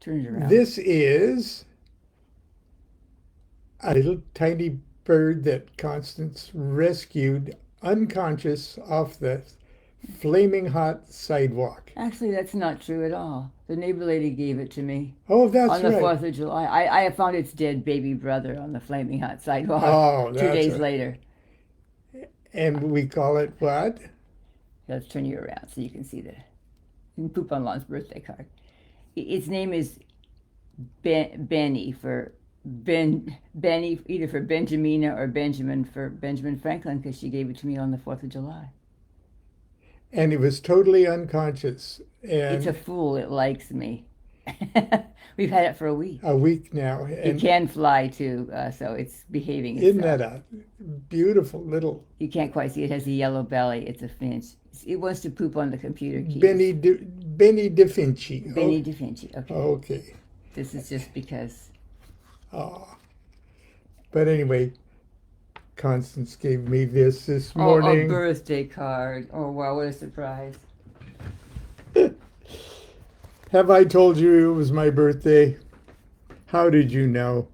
Turn it around. This is a little tiny bird that Constance rescued unconscious off the flaming hot sidewalk. Actually, that's not true at all. The neighbor lady gave it to me Oh, on that's the right. 4th of July. I found its dead baby brother on the flaming hot sidewalk Oh, two that's days right. later. And we call it what? Let's turn you around so you can see the you can poop on Lon's birthday card. Its name is Benny for Benny, either for Benjamina or Benjamin for Benjamin Franklin, because she gave it to me on the 4th of July. And it was totally unconscious. It's a And fool. It likes me. We've had it for a week. a week now. It And can fly too, so it's behaving isn't that itself. a beautiful little You can't quite see it. Has a yellow belly. It's a finch. It wants to poop on the computer keys. Benny Da Vinci? Oh, Benny Da Vinci. Okay. okay. This is just because. Oh. But anyway, Constance gave me this Oh, a morning. birthday card. Oh, wow, what a surprise. Have I told you it was my birthday? How did you know?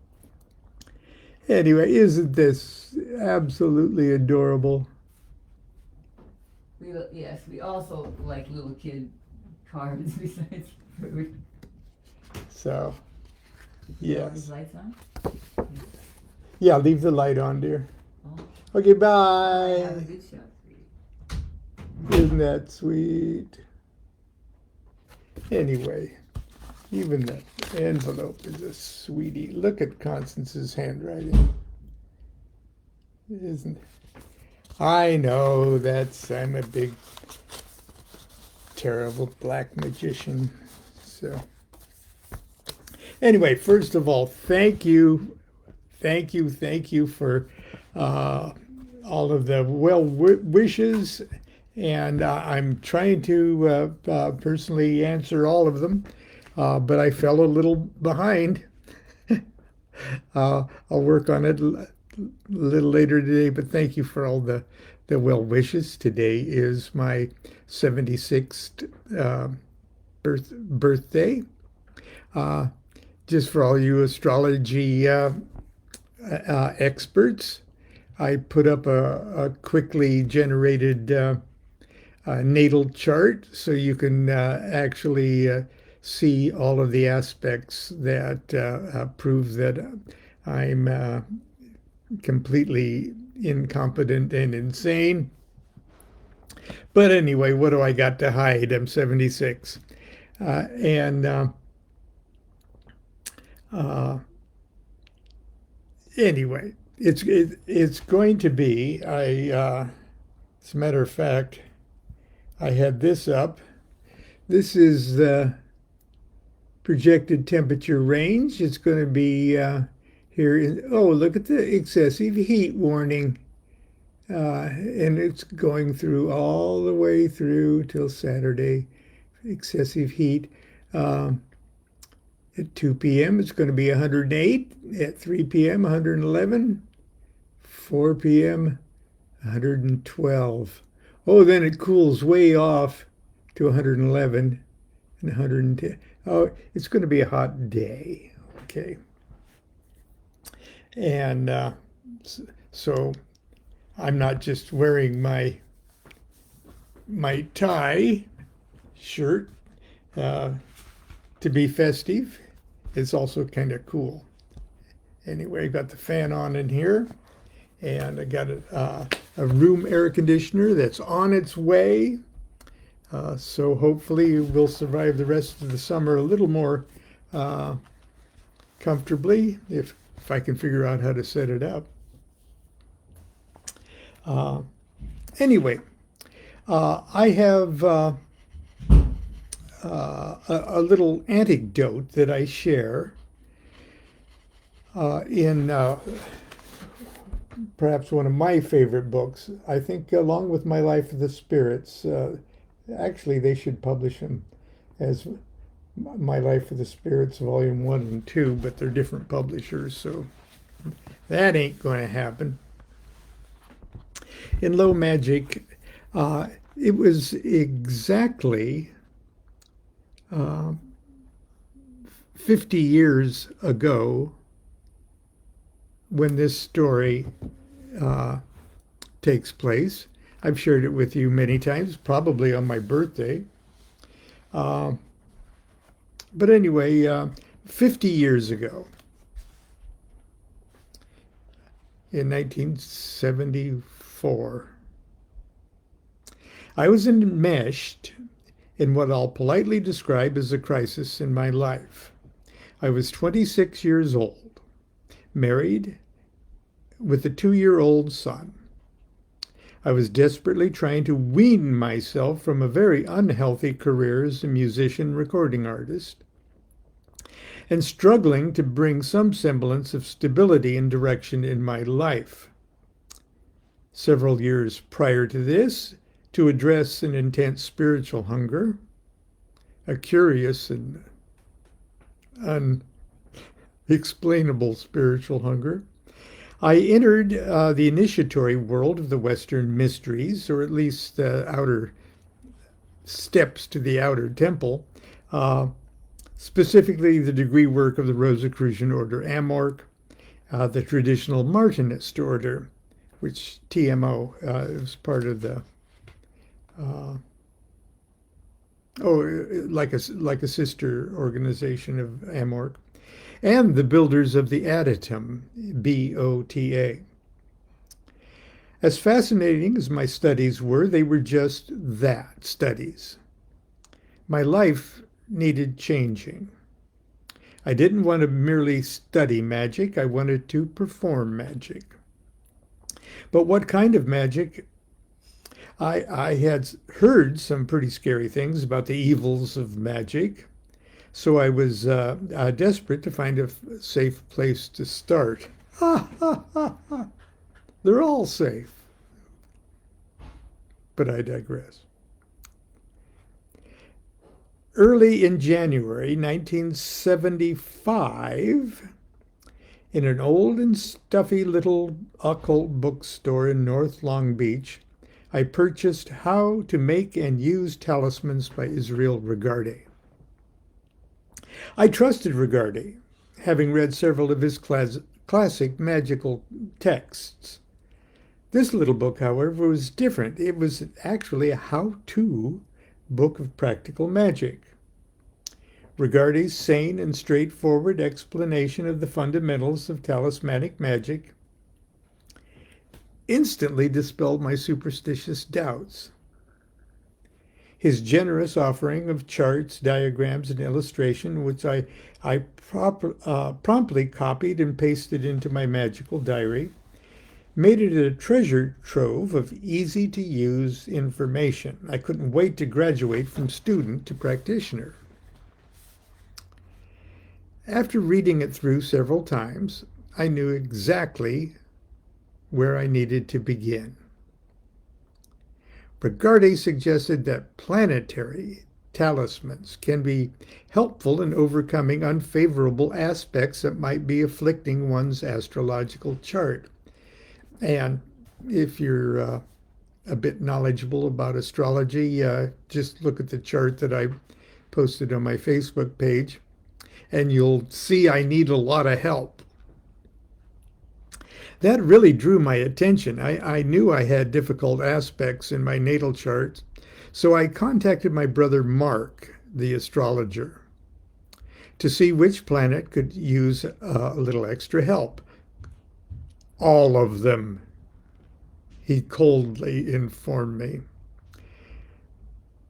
Anyway, isn't this absolutely adorable? Yes, we also like little kid cards besides food. So, You want these yes. lights on? Yeah, leave the light on, dear. Oh, Okay, I have a bye. good shot for you. Isn't that sweet? Anyway, even the envelope is a sweetie. Look at Constance's handwriting. Isn't it? I know I'm a big, terrible black magician. So, anyway, first of all, thank you for all of the well wishes, and I'm trying to personally answer all of them, but I fell a little behind. I'll work on it a little later today, but thank you for all the well wishes. Today is my 76th birthday. Uh, just for all you astrology experts, I put up a quickly generated natal chart so you can actually see all of the aspects that prove that I'm completely incompetent and insane. But anyway, what do I got to hide? I'm 76. And uh, anyway, it's going to be, as a matter of fact, I had this up. This is the projected temperature range. It's going to be here oh, look at the excessive heat warning. And it's going through all the way through till Saturday. Excessive heat. At 2 p.m., it's going to be 108. At 3 p.m., 111. 4 p.m., 112. Oh, then it cools way off to 111 and 110. Oh, it's going to be a hot day. Okay. And so I'm not just wearing my tie shirt to be festive. It's also kind of cool. Anyway, I got the fan on in here, and I got a room air conditioner that's on its way. So hopefully we'll survive the rest of the summer a little more comfortably if I can figure out how to set it up. Uh, anyway, I have a little anecdote that I share in perhaps one of my favorite books. I think, along with My Life of the Spirits, actually, they should publish them as My Life of the Spirits, Volume 1 and 2, but they're different publishers, so that ain't going to happen. In Low Magic, it was exactly 50 years ago, when this story takes place, I've shared it with you many times, probably on my birthday. But anyway, 50 years ago, in 1974, I was enmeshed in what I'll politely describe as a crisis in my life. I was 26 years old, married, with a 2-year-old son. I was desperately trying to wean myself from a very unhealthy career as a musician recording artist, and struggling to bring some semblance of stability and direction in my life. Several years prior to this, to address an intense spiritual hunger, a curious and unexplainable spiritual hunger, I entered the initiatory world of the Western mysteries, or at least the outer steps to the outer temple, specifically the degree work of the Rosicrucian Order Amorc, the traditional Martinist order, which TMO is part of the, like a sister organization of Amorc, and the builders of the Adytum, BOTA. As fascinating as my studies were, they were just that, studies. My life needed changing. I didn't want to merely study magic, I wanted to perform magic. But what kind of magic? I had heard some pretty scary things about the evils of magic, so I was desperate to find a safe place to start. They're all safe. But I digress. Early in January 1975, in an old and stuffy little occult bookstore in North Long Beach, I purchased How to Make and Use Talismans by Israel Regardie. I trusted Regardie, having read several of his classic magical texts. This little book, however, was different. It was actually a how-to book of practical magic. Regardie's sane and straightforward explanation of the fundamentals of talismanic magic instantly dispelled my superstitious doubts. His generous offering of charts, diagrams, and illustration, which I promptly copied and pasted into my magical diary, made it a treasure trove of easy-to-use information. I couldn't wait to graduate from student to practitioner. After reading it through several times, I knew exactly where I needed to begin. Regardie suggested that planetary talismans can be helpful in overcoming unfavorable aspects that might be afflicting one's astrological chart. And if you're a bit knowledgeable about astrology, just look at the chart that I posted on my Facebook page, and you'll see I need a lot of help. That really drew my attention. I knew I had difficult aspects in my natal chart, so I contacted my brother Mark, the astrologer, to see which planet could use a little extra help. All of them, he coldly informed me.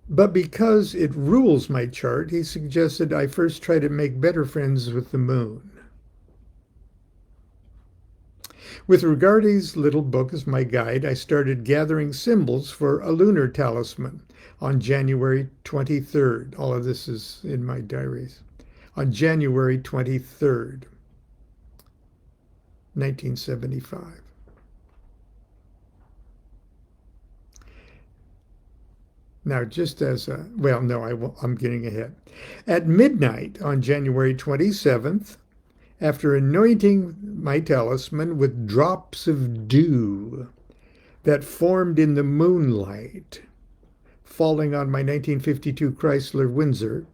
But because it rules my chart, he suggested I first try to make better friends with the moon. With Regardie's little book as my guide, I started gathering symbols for a lunar talisman on January 23rd. All of this is in my diaries. On January 23rd, 1975. Now, just as a, well, no, I'm getting ahead. At midnight on January 27th, after anointing my talisman with drops of dew that formed in the moonlight, falling on my 1952 Chrysler Windsor,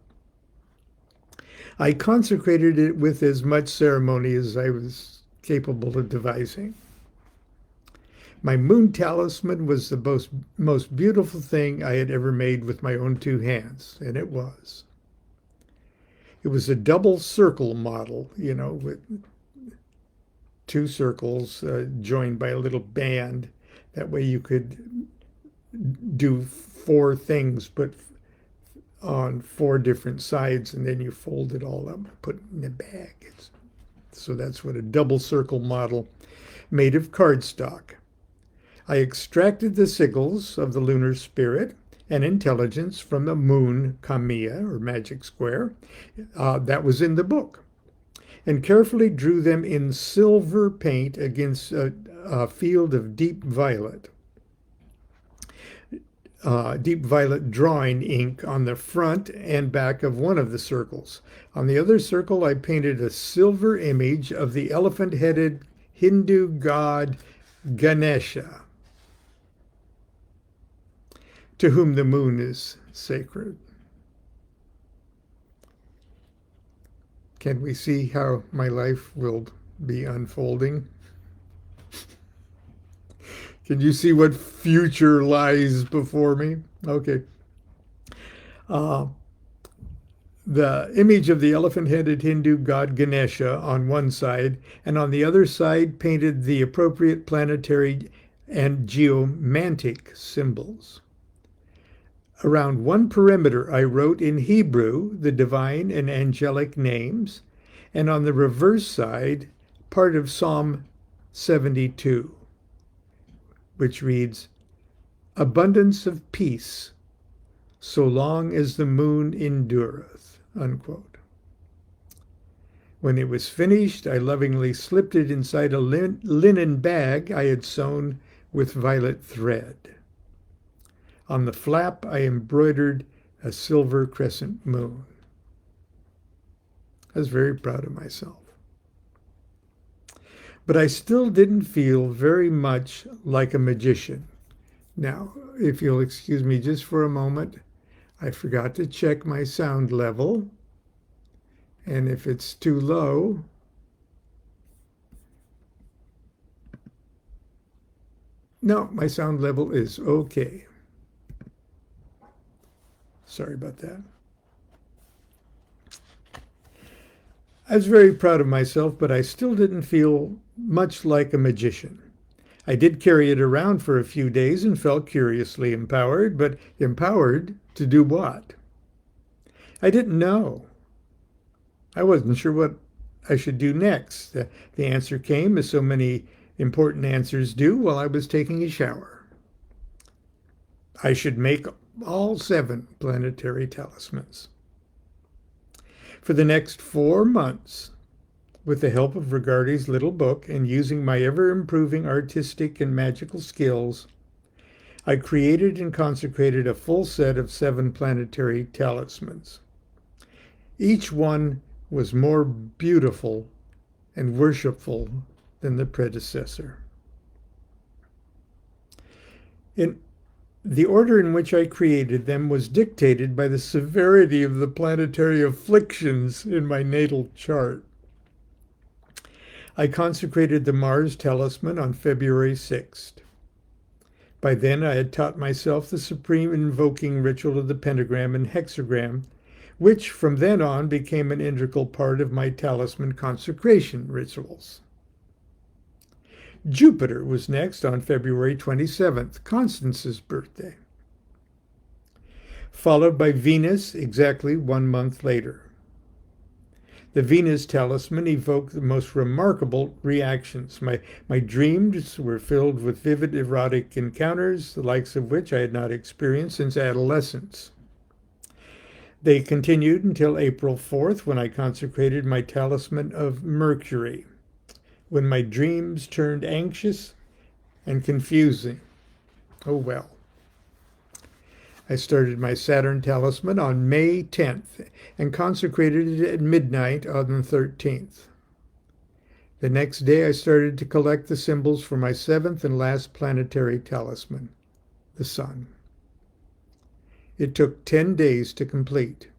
I consecrated it with as much ceremony as I was capable of devising. My moon talisman was the most beautiful thing I had ever made with my own two hands, and it was. It was a double circle model, with two circles joined by a little band. That way you could do four things, but on four different sides, and then you fold it all up and put it in a bag. So that's what a double circle model made of cardstock. I extracted the sigils of the lunar spirit and intelligence from the moon Kamiya, or magic square, that was in the book, and carefully drew them in silver paint against a field of deep violet drawing ink on the front and back of one of the circles. On the other circle, I painted a silver image of the elephant-headed Hindu god Ganesha, to whom the moon is sacred. Can we see how my life will be unfolding? Can you see what future lies before me? Okay. The image of the elephant-headed Hindu god Ganesha on one side, and on the other side painted the appropriate planetary and geomantic symbols. Around one perimeter, I wrote in Hebrew the divine and angelic names, and on the reverse side, part of Psalm 72, which reads, "Abundance of peace, so long as the moon endureth," unquote. When it was finished, I lovingly slipped it inside a linen bag I had sewn with violet thread. On the flap, I embroidered a silver crescent moon. I was very proud of myself. But I still didn't feel very much like a magician. Now, if you'll excuse me just for a moment, I forgot to check my sound level. And if it's too low, no, my sound level is okay. Sorry about that. I was very proud of myself, but I still didn't feel much like a magician. I did carry it around for a few days and felt curiously empowered, but empowered to do what? I didn't know. I wasn't sure what I should do next. The answer came, as so many important answers do, while I was taking a shower. I should make all 7 planetary talismans. For the next 4 months, with the help of Regardie's little book and using my ever-improving artistic and magical skills, I created and consecrated a full set of 7 planetary talismans. Each one was more beautiful and worshipful than the predecessor. The order in which I created them was dictated by the severity of the planetary afflictions in my natal chart. I consecrated the Mars talisman on February 6th. By then I had taught myself the supreme invoking ritual of the pentagram and hexagram, which from then on became an integral part of my talisman consecration rituals. Jupiter was next on February 27th, Constance's birthday, followed by Venus exactly 1 month later. The Venus talisman evoked the most remarkable reactions. My dreams were filled with vivid erotic encounters, the likes of which I had not experienced since adolescence. They continued until April 4th, when I consecrated my talisman of Mercury, when my dreams turned anxious and confusing. Oh well. I started my Saturn talisman on May 10th and consecrated it at midnight on the 13th. The next day I started to collect the symbols for my 7th and last planetary talisman, the Sun. It took 10 days to complete.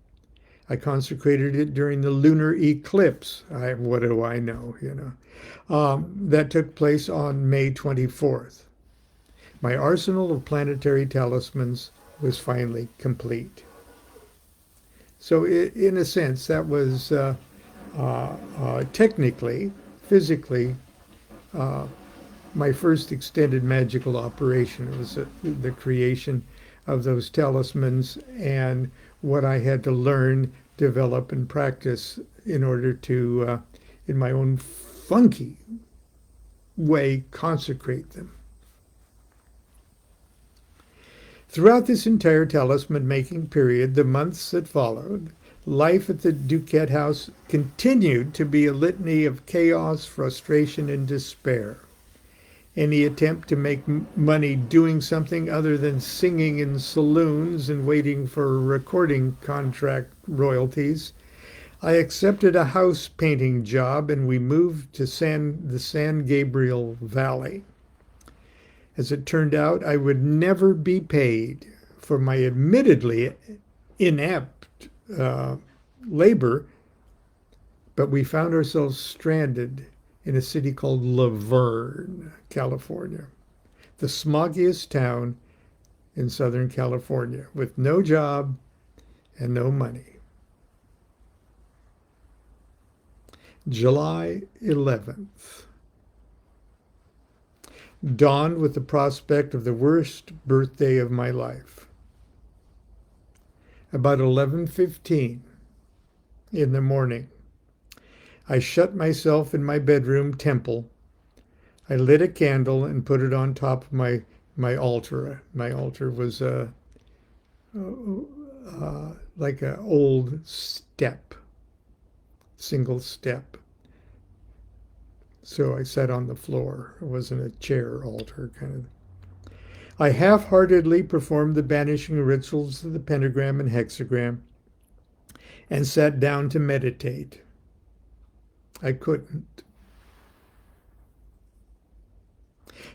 I consecrated it during the lunar eclipse. What do I know, that took place on May 24th. My arsenal of planetary talismans was finally complete. So in a sense, that was technically, physically, my first extended magical operation. It was the creation of those talismans and what I had to learn, develop, and practice in order to, in my own funky way, consecrate them. Throughout this entire talisman-making period, the months that followed, life at the DuQuette house continued to be a litany of chaos, frustration, and despair. Any attempt to make money doing something other than singing in saloons and waiting for recording contract royalties. I accepted a house painting job and we moved to the San Gabriel Valley. As it turned out, I would never be paid for my admittedly inept labor, but we found ourselves stranded in a city called Laverne, California, the smoggiest town in Southern California, with no job and no money. July 11th. Dawned with the prospect of the worst birthday of my life. About 11:15 in the morning, I shut myself in my bedroom temple. I lit a candle and put it on top of my altar. My altar was like an old step, single step. So I sat on the floor. It wasn't a chair altar kind of. I half-heartedly performed the banishing rituals of the pentagram and hexagram and sat down to meditate. I couldn't.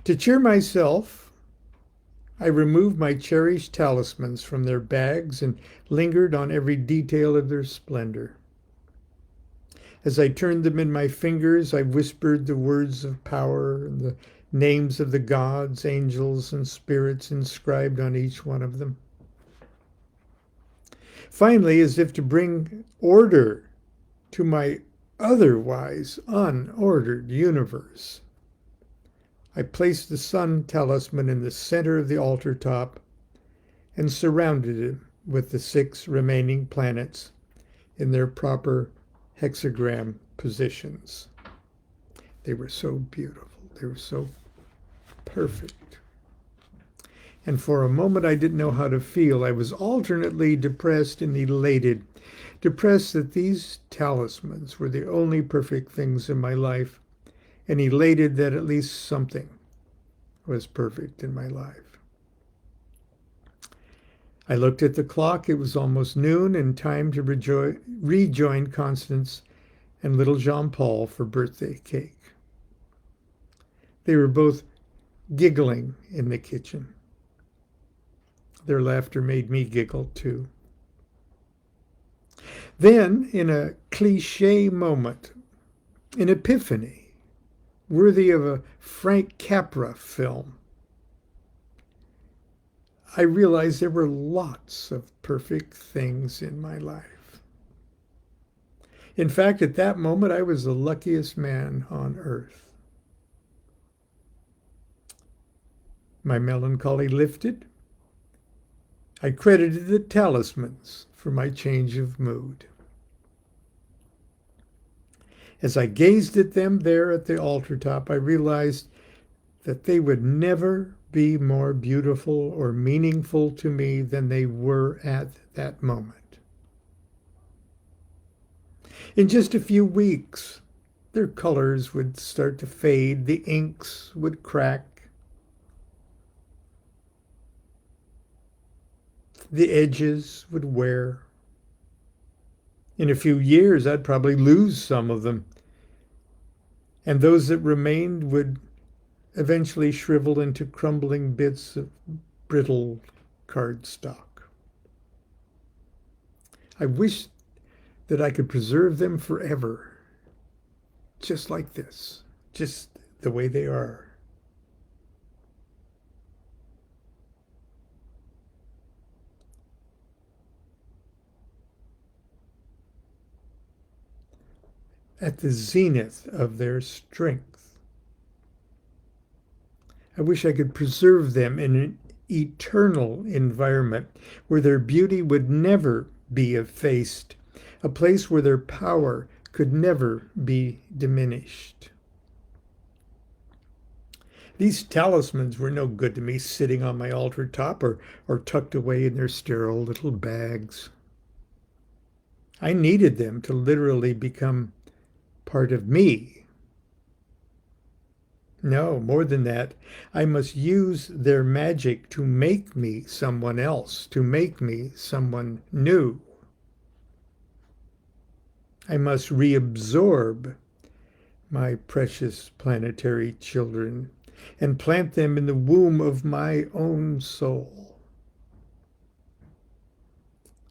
To cheer myself, I removed my cherished talismans from their bags and lingered on every detail of their splendor. As I turned them in my fingers, I whispered the words of power and the names of the gods, angels, and spirits inscribed on each one of them. Finally, as if to bring order to my otherwise unordered universe, I placed the sun talisman in the center of the altar top and surrounded it with the 6 remaining planets in their proper hexagram positions. They were so beautiful. They were so perfect. And for a moment I didn't know how to feel. I was alternately depressed and elated. Depressed that these talismans were the only perfect things in my life, and elated that at least something was perfect in my life. I looked at the clock. It was almost noon and time to rejoin Constance and little Jean-Paul for birthday cake. They were both giggling in the kitchen. Their laughter made me giggle too. Then, in a cliché moment, an epiphany worthy of a Frank Capra film, I realized there were lots of perfect things in my life. In fact, at that moment, I was the luckiest man on earth. My melancholy lifted. I credited the talismans for my change of mood. As I gazed at them there at the altar top, I realized that they would never be more beautiful or meaningful to me than they were at that moment. In just a few weeks, their colors would start to fade, the inks would crack, the edges would wear. In a few years, I'd probably lose some of them, and those that remained would eventually shrivel into crumbling bits of brittle cardstock. I wished that I could preserve them forever, just like this, just the way they are. At the zenith of their strength. I wish I could preserve them in an eternal environment where their beauty would never be effaced, a place where their power could never be diminished. These talismans were no good to me sitting on my altar top or tucked away in their sterile little bags. I needed them to literally become part of me. No, more than that, I must use their magic to make me someone else, to make me someone new. I must reabsorb my precious planetary children and plant them in the womb of my own soul.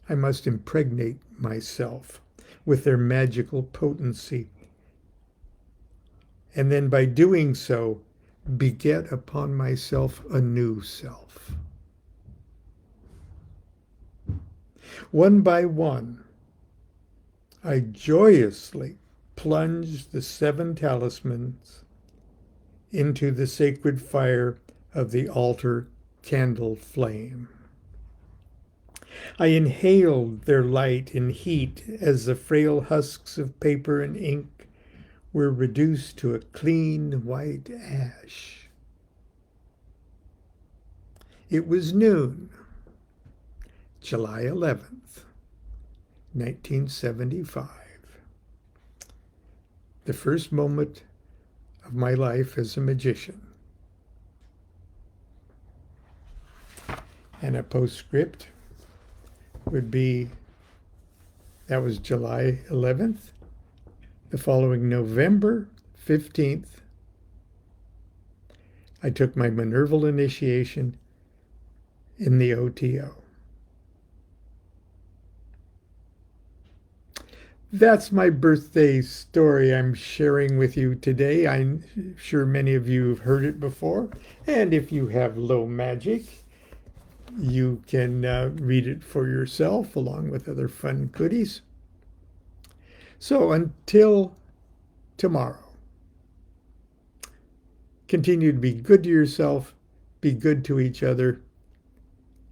I must impregnate myself with their magical potency, and then by doing so, beget upon myself a new self. One by one, I joyously plunge the 7 talismans into the sacred fire of the altar candle flame. I inhaled their light and heat as the frail husks of paper and ink were reduced to a clean white ash. It was noon, July 11th, 1975. The first moment of my life as a magician. And a postscript would be, that was July 11th. The following November 15th, I took my Minerval initiation in the OTO. That's my birthday story I'm sharing with you today. I'm sure many of you have heard it before. And if you have low magic, you can read it for yourself along with other fun goodies. So until tomorrow, continue to be good to yourself, be good to each other.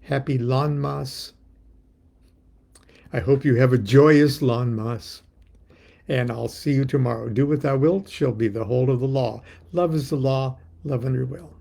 Happy Lon Mas. I hope you have a joyous Lon Mas. And I'll see you tomorrow. Do what thou wilt shall be the whole of the law. Love is the law, love under will.